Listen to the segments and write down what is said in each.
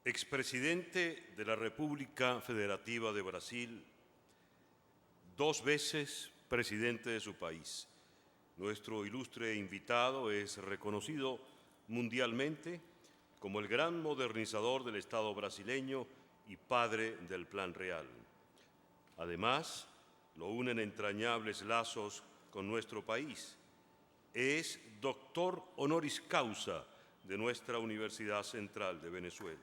expresidente de la República Federativa de Brasil, 2 veces presidente de su país. Nuestro ilustre invitado es reconocido mundialmente como el gran modernizador del Estado brasileño y padre del Plan Real. Además, lo unen entrañables lazos con nuestro país. Es doctor honoris causa de nuestra Universidad Central de Venezuela.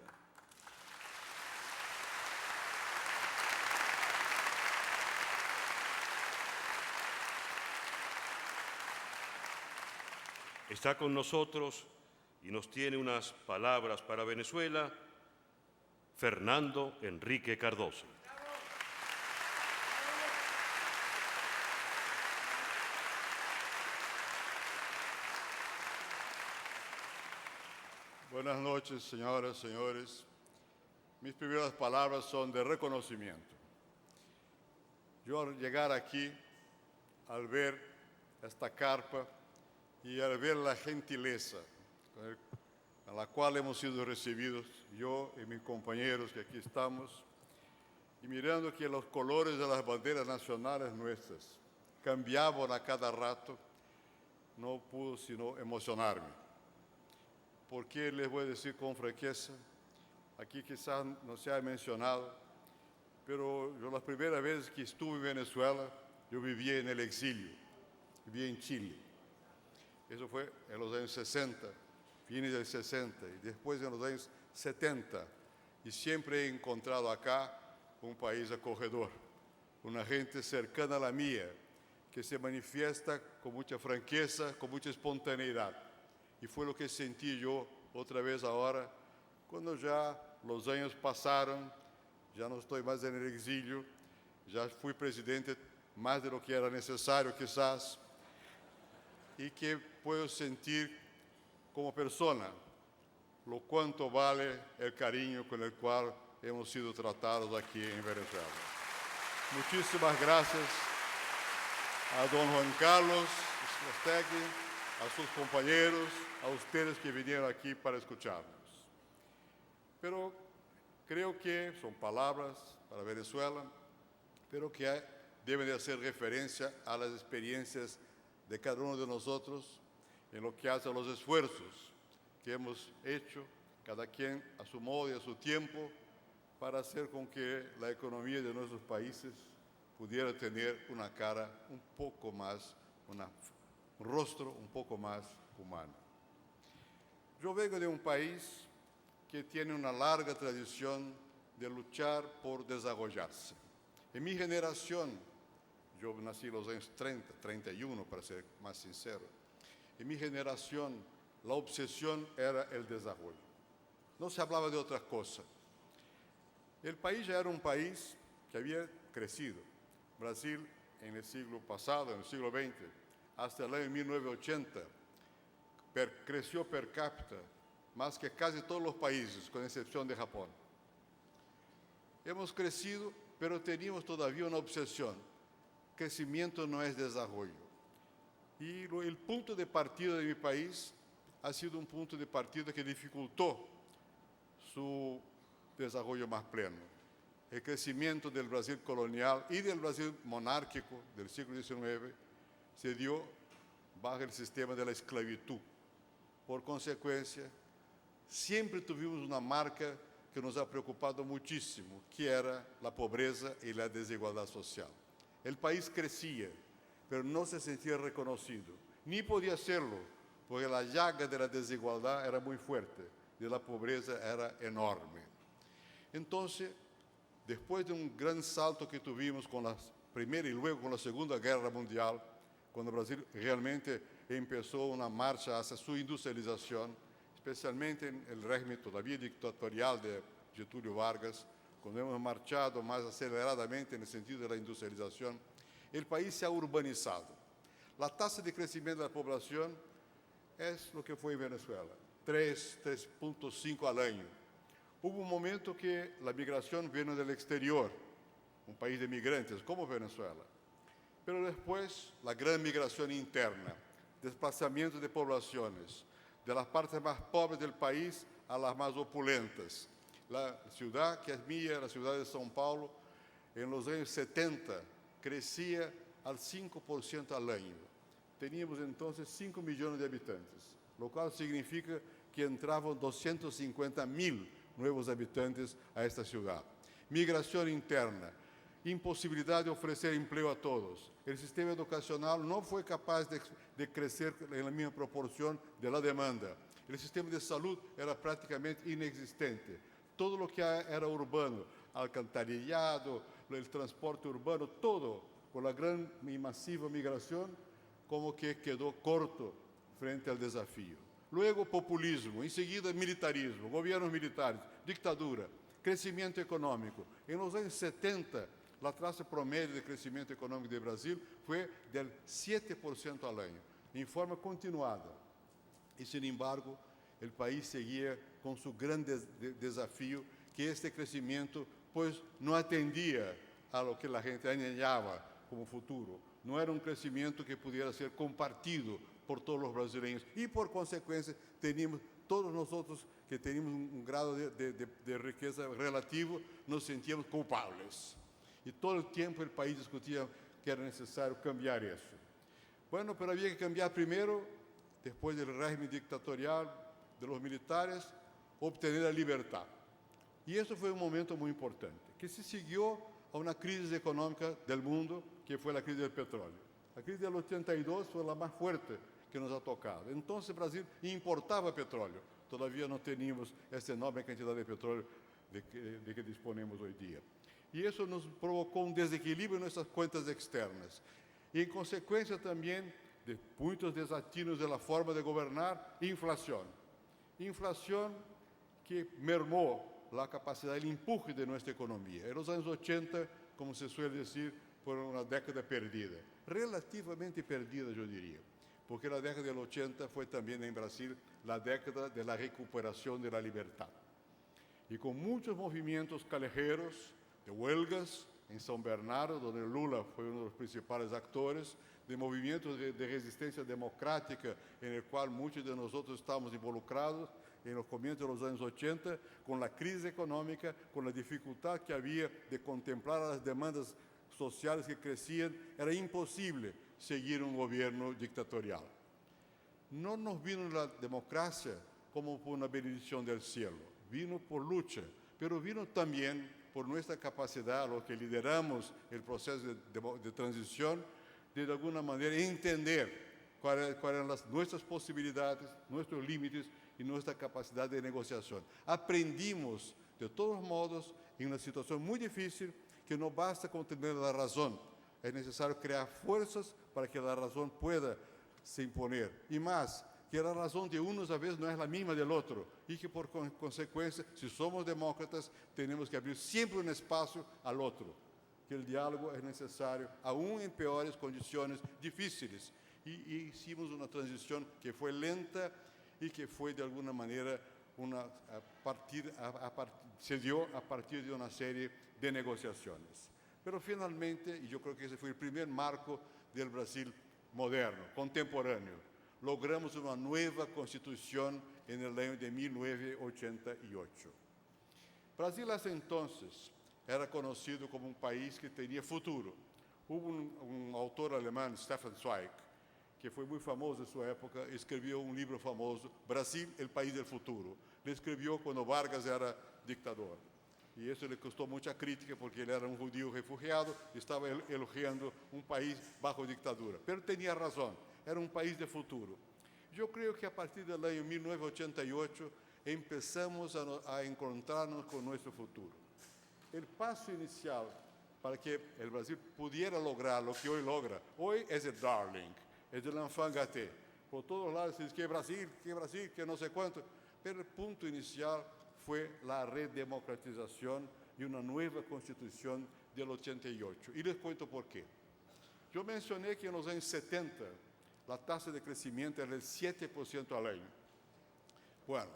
Está con nosotros y nos tiene unas palabras para Venezuela, Fernando Enrique Cardoso. Buenas noches, señoras, señores. Mis primeras palabras son de reconocimiento. Yo al llegar aquí, al ver esta carpa y al ver la gentileza a la cual hemos sido recibidos, yo y mis compañeros que aquí estamos, y mirando que los colores de las banderas nacionales nuestras cambiaban a cada rato, no pude sino emocionarme. Porque les voy a decir con franqueza, aquí quizás no se ha mencionado, pero yo las primeras veces que estuve en Venezuela, yo vivía en el exilio, vivía en Chile. Eso fue en los años 60, fines del 60, y después en los años 70. Y siempre he encontrado acá un país acogedor, una gente cercana a la mía, que se manifiesta con mucha franqueza, con mucha espontaneidad. Y fue lo que sentí yo otra vez ahora, cuando ya los años pasaron, ya no estoy más en el exilio, ya fui presidente más de lo que era necesario quizás, y que puedo sentir como persona lo cuánto vale el cariño con el cual hemos sido tratados aquí en Venezuela. Muchísimas gracias a don Juan Carlos Stegui, a sus compañeros, a ustedes que vinieron aquí para escucharnos. Pero creo que son palabras para Venezuela, pero que deben de hacer referencia a las experiencias de cada uno de nosotros en lo que hace a los esfuerzos que hemos hecho, cada quien a su modo y a su tiempo, para hacer con que la economía de nuestros países pudiera tener una cara un poco más, un rostro un poco más humano. Yo vengo de un país que tiene una larga tradición de luchar por desarrollarse. En mi generación, yo nací en los años 30, 31 para ser más sincero, en mi generación la obsesión era el desarrollo. No se hablaba de otra cosa. El país ya era un país que había crecido. Brasil en el siglo pasado, en el siglo XX, hasta el año 1980, creció per cápita más que casi todos los países, con excepción de Japón. Hemos crecido, pero teníamos todavía una obsesión. Crecimiento no es desarrollo. Y el punto de partida de mi país ha sido un punto de partida que dificultó su desarrollo más pleno. El crecimiento del Brasil colonial y del Brasil monárquico del siglo XIX se dio bajo el sistema de la esclavitud. Por consecuencia, siempre tuvimos una marca que nos ha preocupado muchísimo, que era la pobreza y la desigualdad social. El país crecía, pero no se sentía reconocido, ni podía hacerlo, porque la llaga de la desigualdad era muy fuerte, de la pobreza era enorme. Entonces, después de un gran salto que tuvimos con la Primera y luego con la Segunda Guerra Mundial, cuando Brasil realmente empezó una marcha hacia su industrialización, especialmente en el régimen todavía dictatorial de Getúlio Vargas, cuando hemos marchado más aceleradamente en el sentido de la industrialización, el país se ha urbanizado. La tasa de crecimiento de la población es lo que fue en Venezuela, 3.5 al año. Hubo un momento que la migración vino del exterior, un país de migrantes como Venezuela. Pero después la gran migración interna, desplazamiento de poblaciones, de las partes más pobres del país a las más opulentas, La ciudad que es mía, la ciudad de São Paulo, en los años 70 crecía al 5% al año. Teníamos entonces 5 millones de habitantes, lo cual significa que entraban 250.000 nuevos habitantes a esta ciudad. Migración interna, imposibilidad de ofrecer empleo a todos. El sistema educacional no fue capaz de crecer en la misma proporción de la demanda. El sistema de salud era prácticamente inexistente. Todo lo que era urbano, alcantarillado, el transporte urbano, todo, con la gran y masiva migración, como que quedó corto frente al desafío. Luego populismo, enseguida militarismo, gobiernos militares, dictadura, crecimiento económico. En los años 70, la tasa promedio de crecimiento económico de Brasil fue del 7% al año, en forma continuada. Y sin embargo, el país seguía con su gran desafío, que este crecimiento pues no atendía a lo que la gente anhelaba como futuro. No era un crecimiento que pudiera ser compartido por todos los brasileños. Y por consecuencia, teníamos, todos nosotros que teníamos un grado de riqueza relativo, nos sentíamos culpables. Y todo el tiempo el país discutía que era necesario cambiar eso. Bueno, pero había que cambiar primero, después del régimen dictatorial de los militares, obtener la libertad. Y eso fue un momento muy importante, que se siguió a una crisis económica del mundo, que fue la crisis del petróleo. La crisis del 82 fue la más fuerte que nos ha tocado. Entonces Brasil importaba petróleo. Todavía no teníamos esta enorme cantidad de petróleo de que disponemos hoy día. Y eso nos provocó un desequilibrio en nuestras cuentas externas. Y en consecuencia también de muchos desatinos de la forma de gobernar, inflación. Inflación que mermó la capacidad, el empuje de nuestra economía. En los años 80, como se suele decir, fueron una década perdida. Relativamente perdida, yo diría. Porque la década del 80 fue también en Brasil la década de la recuperación de la libertad. Y con muchos movimientos callejeros, de huelgas en São Bernardo, donde Lula fue uno de los principales actores, de movimientos de resistencia democrática en el cual muchos de nosotros estábamos involucrados en los comienzos de los años 80, con la crisis económica, con la dificultad que había de contemplar las demandas sociales que crecían, era imposible seguir un gobierno dictatorial. No nos vino la democracia como por una bendición del cielo, vino por lucha, pero vino también por nuestra capacidad, los que lideramos el proceso de transición, de alguna manera entender cuáles eran nuestras posibilidades, nuestros límites y nuestra capacidad de negociación. Aprendimos, de todos modos, en una situación muy difícil, que no basta con tener la razón, es necesario crear fuerzas para que la razón pueda se imponer. Y más, que la razón de unos a veces no es la misma del otro, y que por consecuencia, si somos demócratas, tenemos que abrir siempre un espacio al otro, que el diálogo es necesario, aún en peores condiciones difíciles. Y hicimos una transición que fue lenta y que fue de alguna manera se dio a partir de una serie de negociaciones. Pero finalmente, y yo creo que ese fue el primer marco del Brasil moderno, contemporáneo, logramos una nueva constitución en el año de 1988. Brasil hasta entonces era conocido como un país que tenía futuro. Hubo un autor alemán, Stefan Zweig, que foi muito famoso em sua época, escreveu um livro famoso, Brasil, el país del futuro. Ele escreveu quando Vargas era dictador. E isso lhe custou muita crítica, porque ele era um judío refugiado, estava elogiando um país bajo ditadura. Mas tinha razão, era um país de futuro. Eu creio que a partir do ano 1988, começamos a encontrar-nos com nosso futuro. O passo inicial para que o Brasil pudiera lograr o que hoje logra, hoje é o darling, es el enfant gâté. Por todos lados se dice que Brasil, que no sé cuánto. Pero el punto inicial fue la redemocratización y una nueva constitución del 88. Y les cuento por qué. Yo mencioné que en los años 70 la tasa de crecimiento era del 7% al año. Bueno,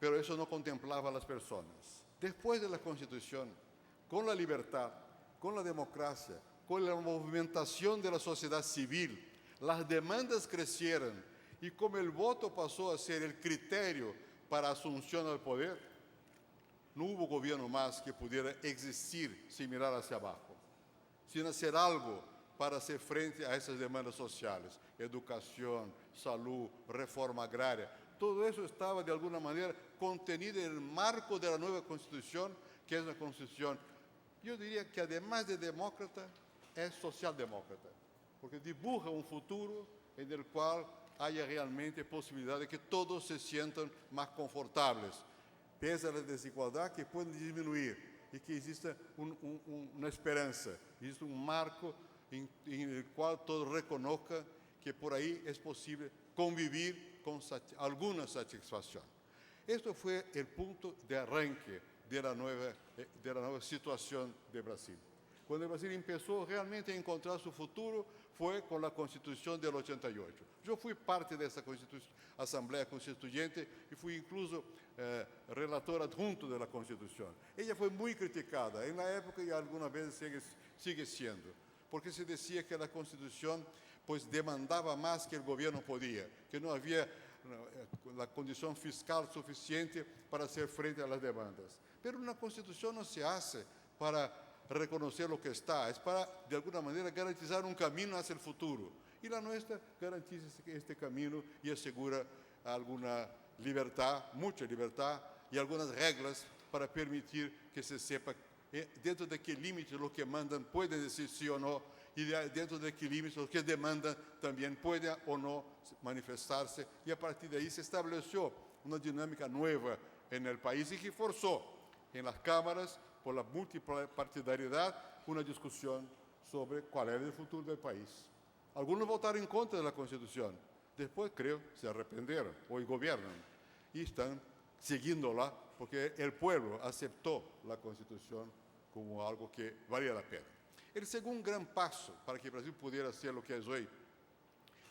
pero eso no contemplaba a las personas. Después de la constitución, con la libertad, con la democracia, con la movimentación de la sociedad civil, las demandas crecieron y como el voto pasó a ser el criterio para asunción al poder, no hubo gobierno más que pudiera existir sin mirar hacia abajo, sin hacer algo para hacer frente a esas demandas sociales, educación, salud, reforma agraria. Todo eso estaba de alguna manera contenido en el marco de la nueva Constitución, que es una Constitución, yo diría que además de demócrata, es socialdemócrata, porque dibuja un futuro en el cual haya realmente posibilidad de que todos se sientan más confortables, pese a la desigualdad que pueden disminuir y que exista una esperanza, existe un marco en el cual todos reconozcan que por ahí es posible convivir con alguna satisfacción. Esto fue el punto de arranque de la nueva situación de Brasil. Cuando Brasil empezó realmente a encontrar su futuro fue con la Constitución del 88. Yo fui parte de esa Asamblea Constituyente y fui incluso relator adjunto de la Constitución. Ella fue muy criticada en la época y algunas veces sigue siendo, porque se decía que la Constitución pues demandaba más que el gobierno podía, que no había la condición fiscal suficiente para hacer frente a las demandas. Pero una Constitución no se hace para reconocer lo que está, es para, de alguna manera, garantizar un camino hacia el futuro. Y la nuestra garantiza este camino y asegura alguna libertad, mucha libertad, y algunas reglas para permitir que se sepa dentro de qué límites los que mandan pueden decir sí o no, y dentro de qué límites los que demandan también pueden o no manifestarse. Y a partir de ahí se estableció una dinámica nueva en el país y que forzó en las cámaras, por la multipartidariedad, una discusión sobre cuál era el futuro del país. Algunos votaron en contra de la Constitución, después creo se arrepentieron, hoy gobiernan y están siguiéndola porque el pueblo aceptó la Constitución como algo que valía la pena. El segundo gran paso para que Brasil pudiera ser lo que es hoy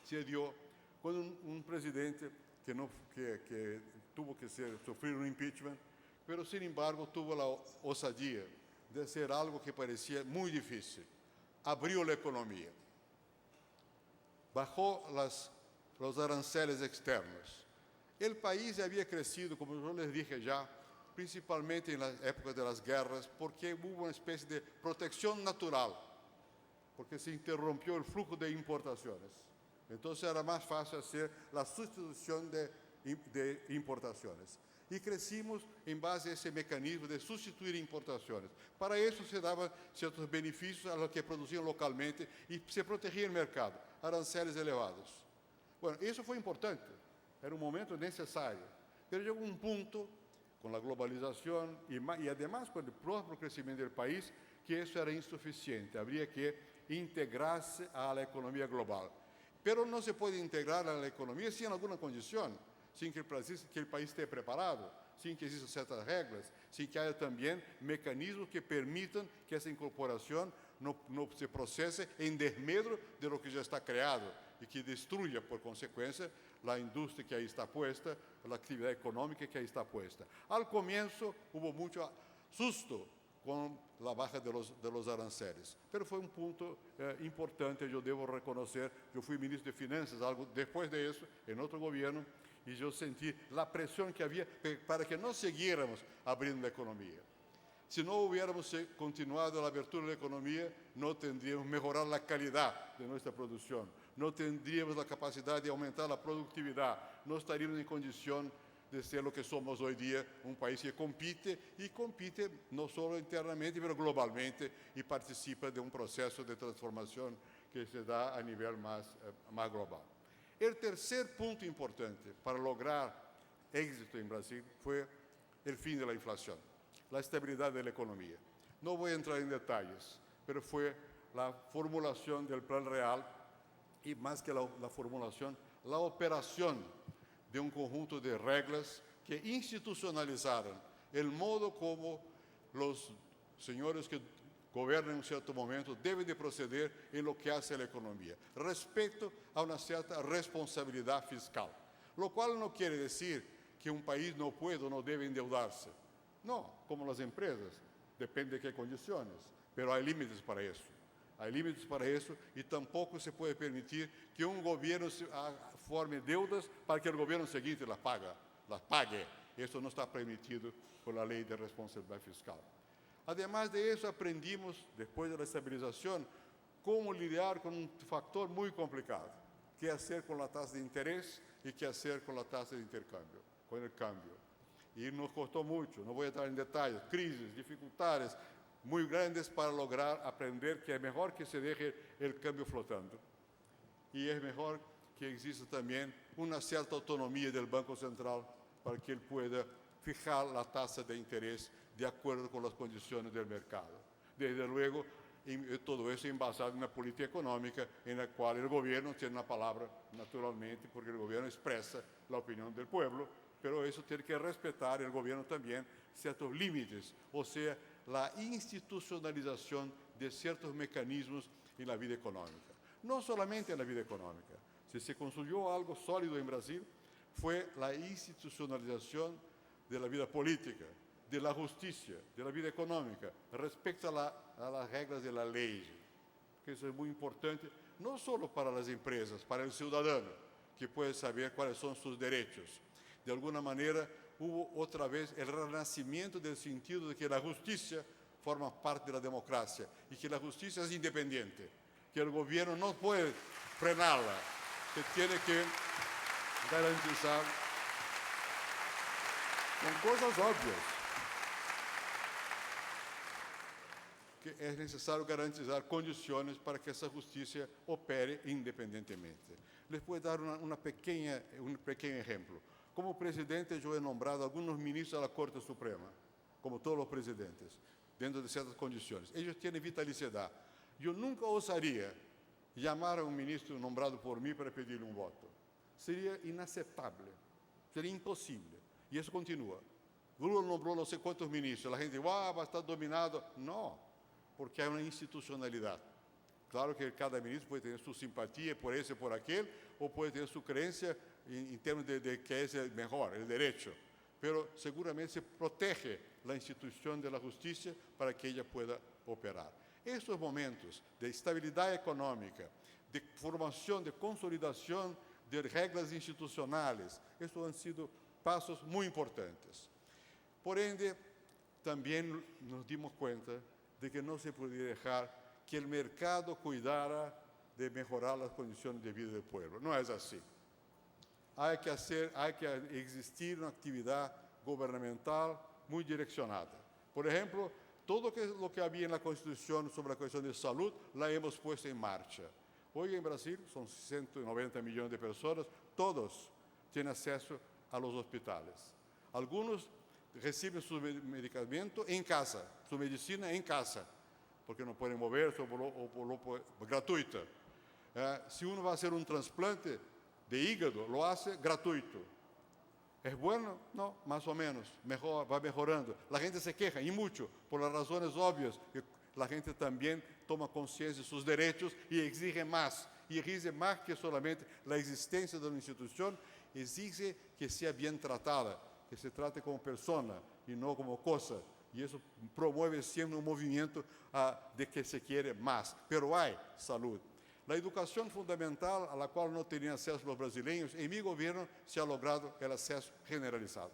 se dio con un presidente que tuvo que sufrir un impeachment, pero sin embargo tuvo la osadía de hacer algo que parecía muy difícil. Abrió la economía, bajó los aranceles externos. El país había crecido, como yo les dije ya, principalmente en la época de las guerras, porque hubo una especie de protección natural, porque se interrumpió el flujo de importaciones. Entonces era más fácil hacer la sustitución de importaciones. Y crecimos en base a ese mecanismo de sustituir importaciones. Para eso se daban ciertos beneficios a los que producían localmente y se protegía el mercado, aranceles elevados. Bueno, eso fue importante, era un momento necesario, pero llegó un punto con la globalización y además con el propio crecimiento del país que eso era insuficiente, habría que integrarse a la economía global. Pero no se puede integrar a la economía sin alguna condición, sin que el país esté preparado, sin que existan ciertas reglas, sin que haya también mecanismos que permitan que esa incorporación no se procese en desmedro de lo que ya está creado y que destruya, por consecuencia, la industria que ahí está puesta, la actividad económica que ahí está puesta. Al comienzo hubo mucho susto con la baja de los aranceles, pero fue un punto importante, yo debo reconocer. Yo fui ministro de Finanzas algo después de eso, en otro gobierno, y yo sentí la presión que había para que no siguiéramos abriendo la economía. Si no hubiéramos continuado la apertura de la economía, no tendríamos mejorar la calidad de nuestra producción, no tendríamos la capacidad de aumentar la productividad, no estaríamos en condición de ser lo que somos hoy día, un país que compite, y compite no solo internamente, pero globalmente, y participa de un proceso de transformación que se da a nivel más global. El tercer punto importante para lograr éxito en Brasil fue el fin de la inflación, la estabilidad de la economía. No voy a entrar en detalles, pero fue la formulación del Plan Real y más que la formulación, la operación de un conjunto de reglas que institucionalizaron el modo como los señores que gobiernan en un cierto momento deben de proceder en lo que hace a la economía, respecto a una cierta responsabilidad fiscal, lo cual no quiere decir que un país no puede o no debe endeudarse. No, como las empresas, depende de qué condiciones, pero hay límites para eso. Hay límites para eso y tampoco se puede permitir que un gobierno forme deudas para que el gobierno siguiente las pague. Eso no está permitido por la ley de responsabilidad fiscal. Además de eso, aprendimos, después de la estabilización, cómo lidiar con un factor muy complicado. Qué hacer con la tasa de interés y qué hacer con la tasa de intercambio, con el cambio. Y nos costó mucho, no voy a entrar en detalles, crisis, dificultades muy grandes para lograr aprender que es mejor que se deje el cambio flotando. Y es mejor que exista también una cierta autonomía del Banco Central para que él pueda fijar la tasa de interés de acuerdo con las condiciones del mercado. Desde luego, todo eso embasado en una política económica en la cual el gobierno tiene una palabra, naturalmente, porque el gobierno expresa la opinión del pueblo, pero eso tiene que respetar el gobierno también ciertos límites, o sea, la institucionalización de ciertos mecanismos en la vida económica. No solamente en la vida económica. Si se construyó algo sólido en Brasil, fue la institucionalización de la vida política, de la justicia, de la vida económica, respecto a las reglas de la ley. Que eso es muy importante, no solo para las empresas, para el ciudadano, que puede saber cuáles son sus derechos. De alguna manera, hubo otra vez el renacimiento del sentido de que la justicia forma parte de la democracia y que la justicia es independiente, que el gobierno no puede frenarla, que tiene que garantizar con cosas obvias, que es necesario garantizar condiciones para que esa justicia opere independientemente. Les voy a dar un pequeño ejemplo. Como presidente, yo he nombrado algunos ministros de la Corte Suprema, como todos los presidentes, dentro de ciertas condiciones. Ellos tienen vitaliciedad. Yo nunca osaría llamar a un ministro nombrado por mí para pedirle un voto. Sería inaceptable, sería imposible. Y eso continúa. Lula nombró no sé cuántos ministros. La gente dice, va a estar dominado. No, porque hay una institucionalidad. Claro que cada ministro puede tener su simpatía por ese, por aquel, o puede tener su creencia en términos de que es el mejor, el derecho. Pero seguramente se protege la institución de la justicia para que ella pueda operar. Estos momentos de estabilidad económica, de formación, de consolidación de reglas institucionales, estos han sido pasos muy importantes. Por ende, también nos dimos cuenta de que no se podía dejar que el mercado cuidara de mejorar las condiciones de vida del pueblo. No es así. Hay que existir una actividad gubernamental muy direccionada. Por ejemplo, todo lo que había en la Constitución sobre la cuestión de salud, la hemos puesto en marcha. Hoy en Brasil son 190 millones de personas, todos tienen acceso a los hospitales. Algunos reciben su medicamento en casa, su medicina en casa, porque no pueden moverse o gratuita. Si uno va a hacer un trasplante de hígado, lo hace gratuito. ¿Es bueno? No, más o menos, va mejorando. La gente se queja, y mucho, por las razones obvias, que la gente también toma conciencia de sus derechos y exige más. Y exige más que solamente la existencia de una institución, exige que sea bien tratada, que se trate como persona y no como cosa. Y eso promueve siempre un movimiento de que se quiere más. Pero hay salud. La educación fundamental, a la cual no tenían acceso los brasileños, en mi gobierno se ha logrado el acceso generalizado.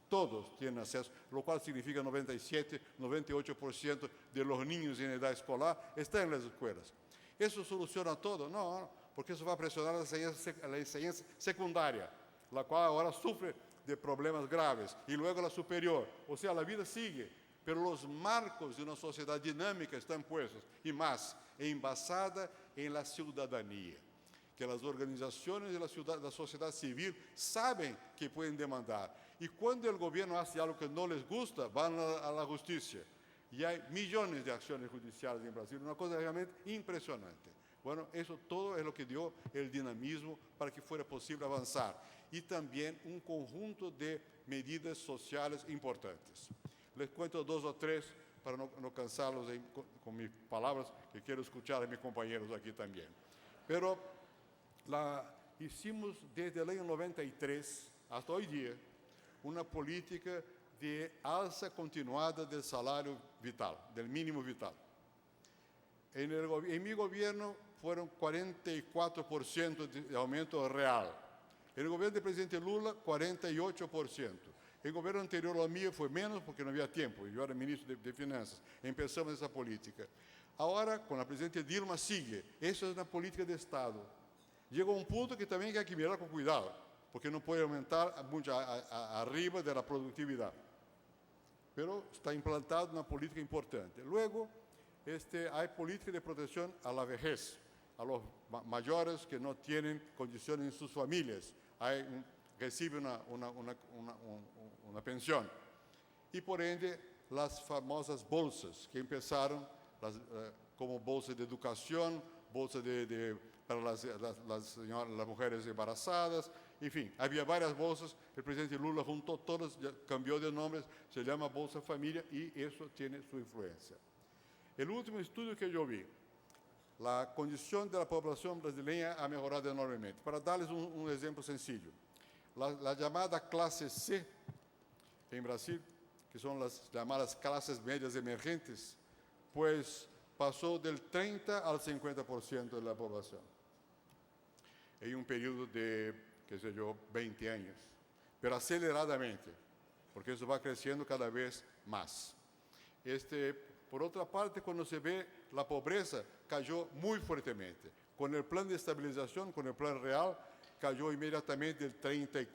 Todos tienen acceso, lo cual significa 97, 98% de los niños en edad escolar están en las escuelas. ¿Eso soluciona todo? No, porque eso va a presionar la enseñanza secundaria, la cual ahora sufre de problemas graves, y luego la superior. O sea, la vida sigue, pero los marcos de una sociedad dinámica están puestos, y más, embasada en la ciudadanía, que las organizaciones de la sociedad civil saben que pueden demandar. Y cuando el gobierno hace algo que no les gusta, van a la justicia. Y hay millones de acciones judiciales en Brasil, una cosa realmente impresionante. Bueno, eso todo es lo que dio el dinamismo para que fuera posible avanzar. Y también un conjunto de medidas sociales importantes. Les cuento dos o tres para no cansarlos con mis palabras, que quiero escuchar a mis compañeros aquí también. Pero hicimos desde el año 93 hasta hoy día una política de alza continuada del salario vital, del mínimo vital. En mi gobierno fueron 44% de aumento real. En el gobierno del presidente Lula, 48%. El gobierno anterior ao meu foi menos porque não havia tempo. Eu era ministro de Finanças. Começamos essa política. Agora, com a presidente Dilma, sigue. Isso é uma política de Estado. Chega um ponto que também tem que mirar com cuidado, porque não pode aumentar muito arriba da produtividade. Pero está implantado uma política importante. Luego, há política de proteção à la vejez, a los mayores que não têm condições em suas famílias. Reciben una pensión. Y por ende, las famosas bolsas que empezaron como bolsa de educación, bolsa para las mujeres embarazadas, en fin, había varias bolsas. El presidente Lula juntó todas, cambió de nombre, se llama Bolsa Familia y eso tiene su influencia. El último estudio que yo vi, la condición de la población brasileña ha mejorado enormemente. Para darles un ejemplo sencillo. La llamada clase C en Brasil, que son las llamadas clases medias emergentes, pues pasó del 30 al 50% de la población en un periodo de, 20 años, pero aceleradamente, porque eso va creciendo cada vez más. Por otra parte, cuando se ve la pobreza, cayó muy fuertemente. Con el plan de estabilización, con el plan real, cayó inmediatamente del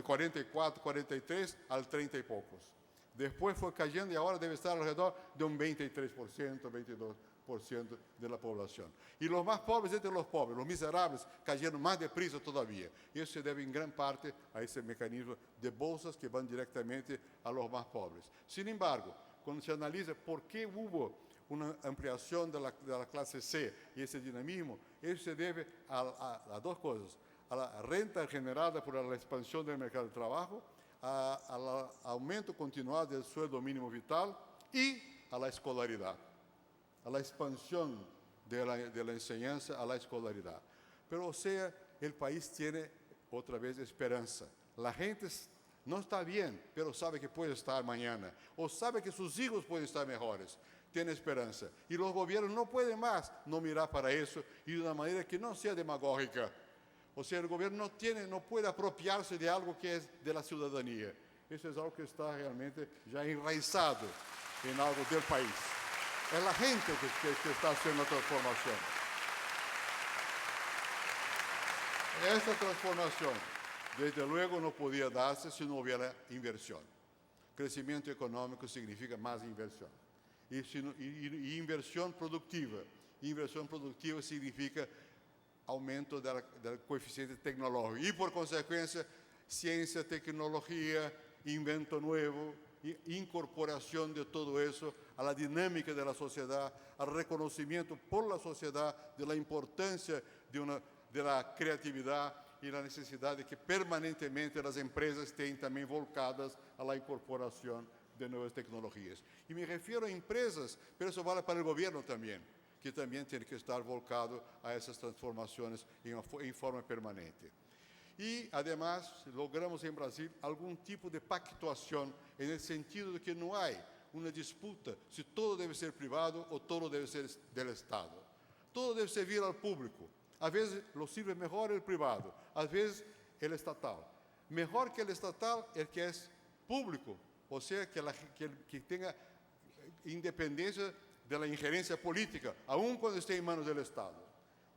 44, 43 al 30 y pocos. Después fue cayendo y ahora debe estar alrededor de un 23%, 22% de la población. Y los más pobres entre los pobres, los miserables, cayeron más deprisa todavía. Y eso se debe en gran parte a ese mecanismo de bolsas que van directamente a los más pobres. Sin embargo, cuando se analiza por qué hubo una ampliación de la clase C y ese dinamismo, eso se debe a dos cosas. A la renta generada por la expansión del mercado de trabajo, al aumento continuado del sueldo mínimo vital y a la escolaridad, a la expansión de la enseñanza a la escolaridad. Pero, o sea, el país tiene otra vez esperanza. La gente no está bien, pero sabe que puede estar mañana, o sabe que sus hijos pueden estar mejores. Tiene esperanza. Y los gobiernos no pueden más no mirar para eso y de una manera que no sea demagógica. O sea, el gobierno no puede apropiarse de algo que es de la ciudadanía. Eso es algo que está realmente ya enraizado en algo del país. Es la gente que está haciendo la transformación. Esta transformación, desde luego, no podía darse si no hubiera inversión. Crecimiento económico significa más inversión. Y inversión productiva. Inversión productiva significa aumento del coeficiente tecnológico y, por consecuencia, ciencia, tecnología, invento nuevo, incorporación de todo eso a la dinámica de la sociedad, al reconocimiento por la sociedad de la importancia de la creatividad y la necesidad de que permanentemente las empresas estén también volcadas a la incorporación de nuevas tecnologías. Y me refiero a empresas, pero eso vale para el gobierno también, que también tiene que estar volcado a esas transformaciones en forma permanente. Y además logramos en Brasil algún tipo de pactuación en el sentido de que no hay una disputa si todo debe ser privado o todo debe ser del Estado. Todo debe servir al público. A veces lo sirve mejor el privado, a veces el estatal. Mejor que el estatal el que es público, o sea, que tenga independencia de la injerencia política, aun cuando esté en manos del Estado.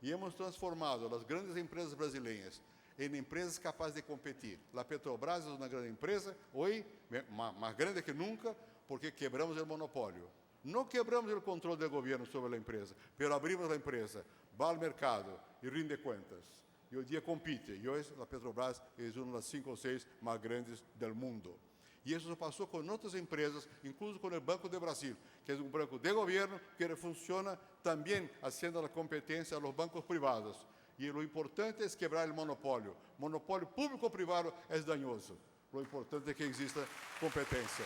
Y hemos transformado las grandes empresas brasileñas en empresas capaces de competir. La Petrobras es una gran empresa, hoy más grande que nunca, porque quebramos el monopolio. No quebramos el control del gobierno sobre la empresa, pero abrimos la empresa, va al mercado y rinde cuentas. Y hoy día compite. Y hoy la Petrobras es una de las 5 o 6 más grandes del mundo. Y eso pasó con otras empresas, incluso con el Banco de Brasil, que es un banco de gobierno que funciona también haciendo la competencia a los bancos privados. Y lo importante es quebrar el monopolio. Monopolio público-privado es dañoso. Lo importante es que exista competencia.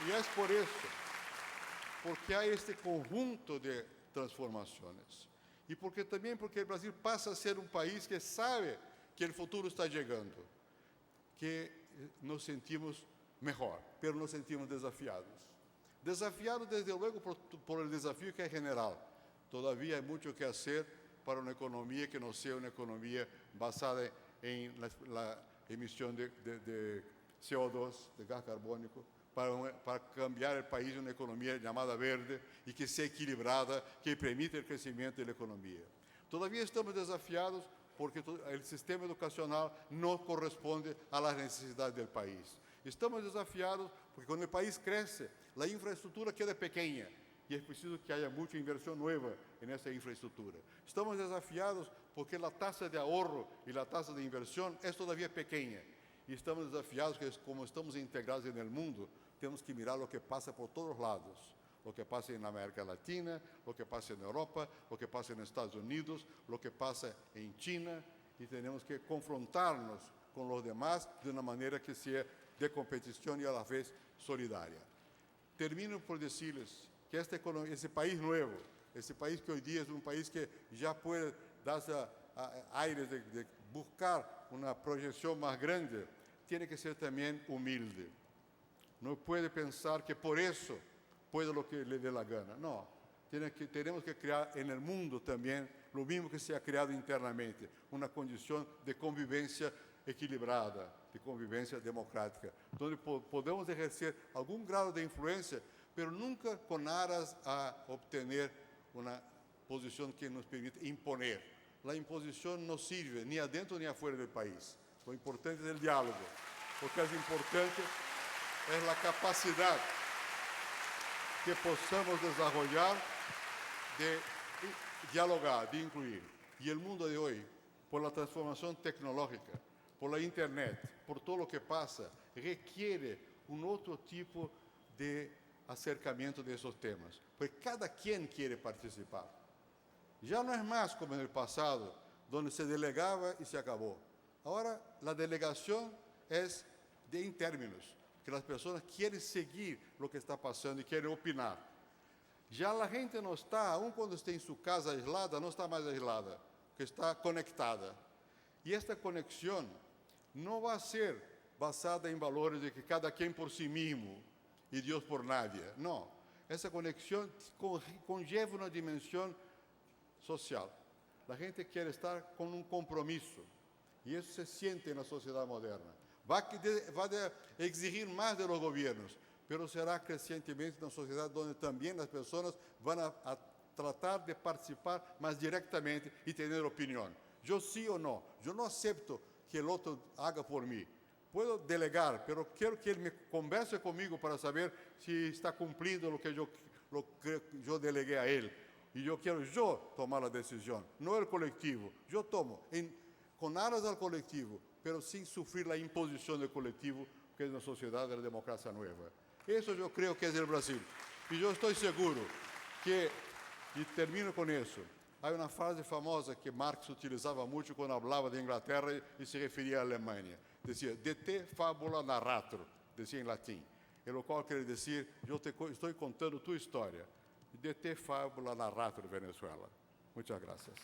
Y es por eso, porque hay este conjunto de transformaciones. Y porque el Brasil pasa a ser un país que sabe que el futuro está llegando, que nos sentimos mejor, pero nos sentimos desafiados. Desafiados, desde luego, por el desafío que es general. Todavía hay mucho que hacer para una economía que no sea una economía basada en la emisión de CO2, de gas carbónico, para cambiar el país en una economía llamada verde y que sea equilibrada, que permita el crecimiento de la economía. Todavía estamos desafiados porque el sistema educacional no corresponde a las necesidades del país. Estamos desafiados porque cuando el país crece, la infraestructura queda pequeña y es preciso que haya mucha inversión nueva en esa infraestructura. Estamos desafiados porque la tasa de ahorro y la tasa de inversión es todavía pequeña. Y estamos desafiados que, como estamos integrados en el mundo, tenemos que mirar lo que pasa por todos lados. Lo que pasa en América Latina, lo que pasa en Europa, lo que pasa en Estados Unidos, lo que pasa en China, y tenemos que confrontarnos con los demás de una manera que sea de competición y a la vez solidaria. Termino por decirles que ese país nuevo, ese país que hoy día es un país que ya puede darse aires de buscar una proyección más grande, tiene que ser también humilde. No puede pensar que por eso puede lo que le dé la gana. No, tenemos que crear en el mundo también lo mismo que se ha creado internamente, una condición de convivencia equilibrada, de convivencia democrática, donde podemos ejercer algún grado de influencia, pero nunca con aras a obtener una posición que nos permita imponer. La imposición no sirve ni adentro ni afuera del país. Lo importante es el diálogo, porque es importante es la capacidad que possamos desarrollar de dialogar, de incluir. Y el mundo de hoy, por la transformación tecnológica, por la Internet, por todo lo que pasa, requiere un otro tipo de acercamiento de esos temas, porque cada quien quiere participar. Ya no es más como en el pasado, donde se delegaba y se acabó. Ahora la delegación es en términos, que las personas quieren seguir lo que está pasando y quieren opinar. Ya la gente no está, aun cuando esté en su casa aislada, no está más aislada, que está conectada. Y esta conexión no va a ser basada en valores de que cada quien por sí mismo y Dios por nadie. No, esa conexión conlleva una dimensión social. La gente quiere estar con un compromiso y eso se siente en la sociedad moderna. Va a exigir más de los gobiernos, pero será crecientemente una sociedad donde también las personas van a tratar de participar más directamente y tener opinión. Yo sí o no, yo no acepto que el otro haga por mí. Puedo delegar, pero quiero que él me converse conmigo para saber si está cumpliendo lo que yo delegué a él. Y yo quiero tomar la decisión, no el colectivo. Yo tomo con aras al colectivo, pero sin sufrir la imposición del colectivo, que es una sociedad de la democracia nueva. Eso yo creo que es el Brasil. Y yo estoy seguro que, y termino con eso, hay una frase famosa que Marx utilizaba mucho cuando hablaba de Inglaterra y se refería a Alemania. Decía, de te fabula narrator, decía en latín. En lo cual quiere decir, yo te estoy contando tu historia. De te fabula narrator, Venezuela. Muchas gracias.